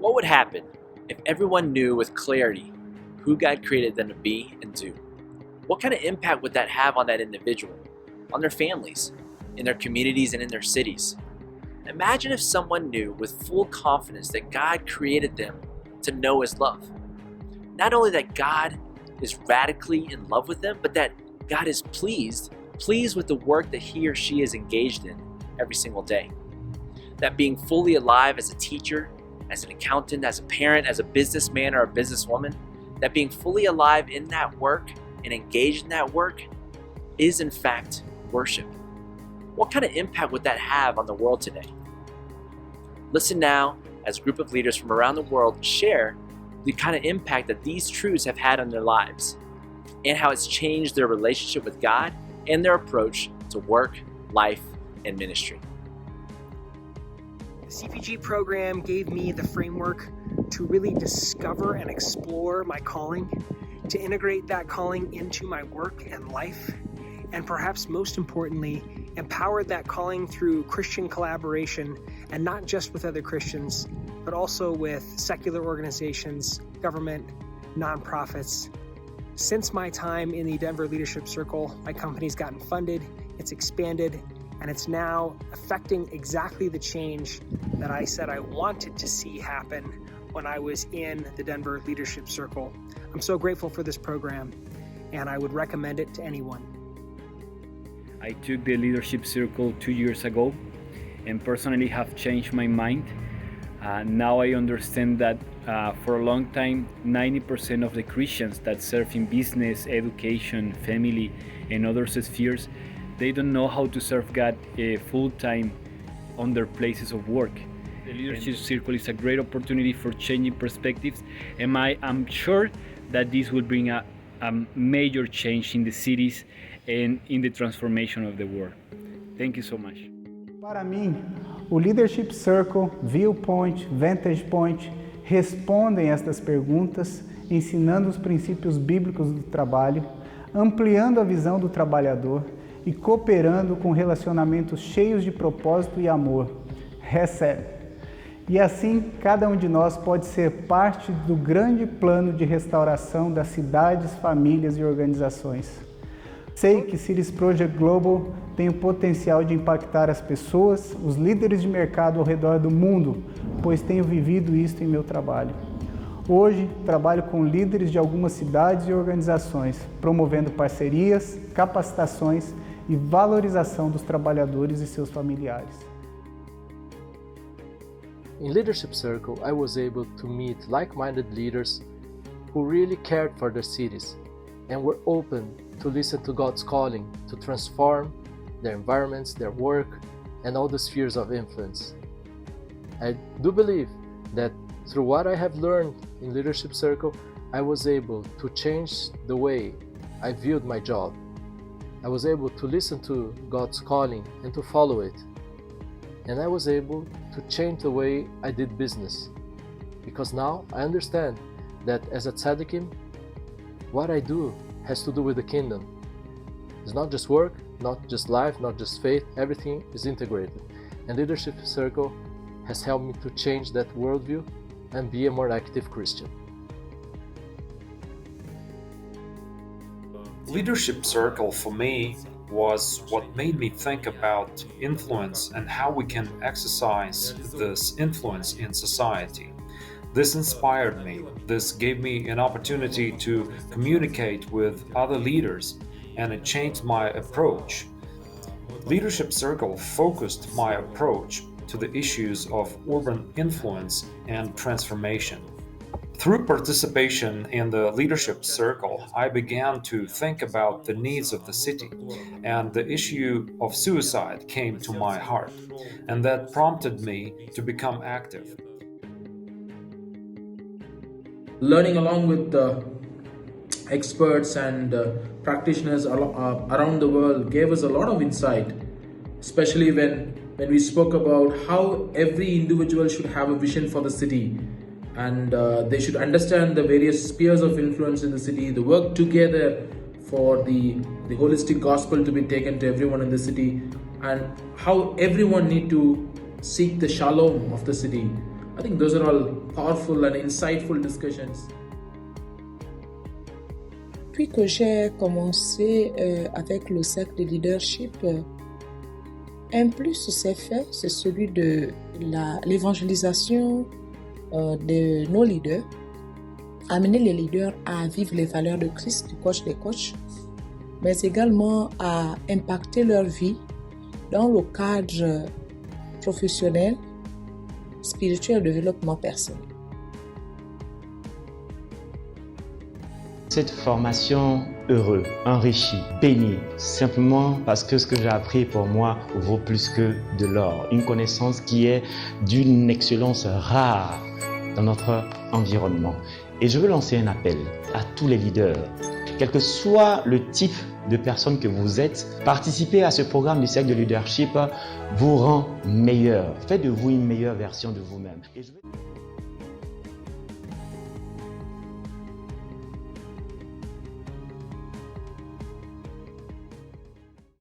What would happen if everyone knew with clarity who God created them to be and do? What kind of impact would that have on that individual, on their families, in their communities, and in their cities? Imagine if someone knew with full confidence that God created them to know His love. Not only that God is radically in love with them, but that God is pleased with the work that he or she is engaged in every single day. That being fully alive as a teacher, as an accountant, as a parent, as a businessman or a businesswoman, that being fully alive in that work and engaged in that work is in fact worship. What kind of impact would that have on the world today? Listen now as a group of leaders from around the world share the kind of impact that these truths have had on their lives and how it's changed their relationship with God and their approach to work, life, and ministry. The CPG program gave me the framework to really discover and explore my calling, to integrate that calling into my work and life, and perhaps most importantly, empowered that calling through Christian collaboration, and not just with other Christians, but also with secular organizations, government, nonprofits. Since my time in the Denver Leadership Circle, my company's gotten funded, it's expanded, and it's now affecting exactly the change that I said I wanted to see happen when I was in the Denver Leadership Circle. I'm so grateful for this program, and I would recommend it to anyone. I took the Leadership Circle 2 years ago and personally have changed my mind. Now I understand that for a long time, 90% of the Christians that serve in business, education, family, and other spheres, they don't know how to serve God full-time on their places of work. The Leadership Circle is a great opportunity for changing perspectives, and I'm sure that this will bring a major change in the cities and in the transformation of the world. Thank you so much. Para mim, o Leadership Circle, Viewpoint, Vantage Point respondem estas perguntas, ensinando os princípios bíblicos do trabalho, ampliando a visão do trabalhador e cooperando com relacionamentos cheios de propósito e amor. Recebe. E assim, cada um de nós pode ser parte do grande plano de restauração das cidades, famílias e organizações. Sei que Cities Project Global tem o potencial de impactar as pessoas, os líderes de mercado ao redor do mundo, pois tenho vivido isto em meu trabalho. Hoje, trabalho com líderes de algumas cidades e organizações, promovendo parcerias, capacitações e valorização dos trabalhadores e seus familiares. In Leadership Circle, I was able to meet like-minded leaders who really cared for their cities and were open to listen to God's calling to transform their environments, their work, and all the spheres of influence. I do believe that through what I have learned in Leadership Circle, I was able to change the way I viewed my job. I was able to listen to God's calling and to follow it. And I was able to change the way I did business. Because now I understand that as a tzaddikim, what I do has to do with the kingdom. It's not just work, not just life, not just faith, everything is integrated. And Leadership Circle has helped me to change that worldview and be a more active Christian. Leadership Circle for me was what made me think about influence and how we can exercise this influence in society. This inspired me. This gave me an opportunity to communicate with other leaders, and it changed my approach. Leadership Circle focused my approach to the issues of urban influence and transformation. Through participation in the Leadership Circle, I began to think about the needs of the city, and the issue of suicide came to my heart, and that prompted me to become active. Learning along with the experts and practitioners around the world gave us a lot of insight, especially when we spoke about how every individual should have a vision for the city, and they should understand the various spheres of influence in the city, the work together for the holistic gospel to be taken to everyone in the city, and how everyone need to seek the shalom of the city, I think those are all powerful and insightful discussions. Depuis que j'ai commencé avec le cercle de leadership, un plus s'est fait, c'est celui de l'évangélisation de nos leaders, amener les leaders à vivre les valeurs de Christ, du coach des coachs, mais également à impacter leur vie dans le cadre professionnel, spirituel et développement personnel. Cette formation heureuse, enrichie, bénie, simplement parce que ce que j'ai appris pour moi vaut plus que de l'or. Une connaissance qui est d'une excellence rare dans notre environnement. Et je veux lancer un appel à tous les leaders. Quel que soit le type de personne que vous êtes, participer à ce programme du cercle de leadership vous rend meilleur. Faites de vous une meilleure version de vous-même.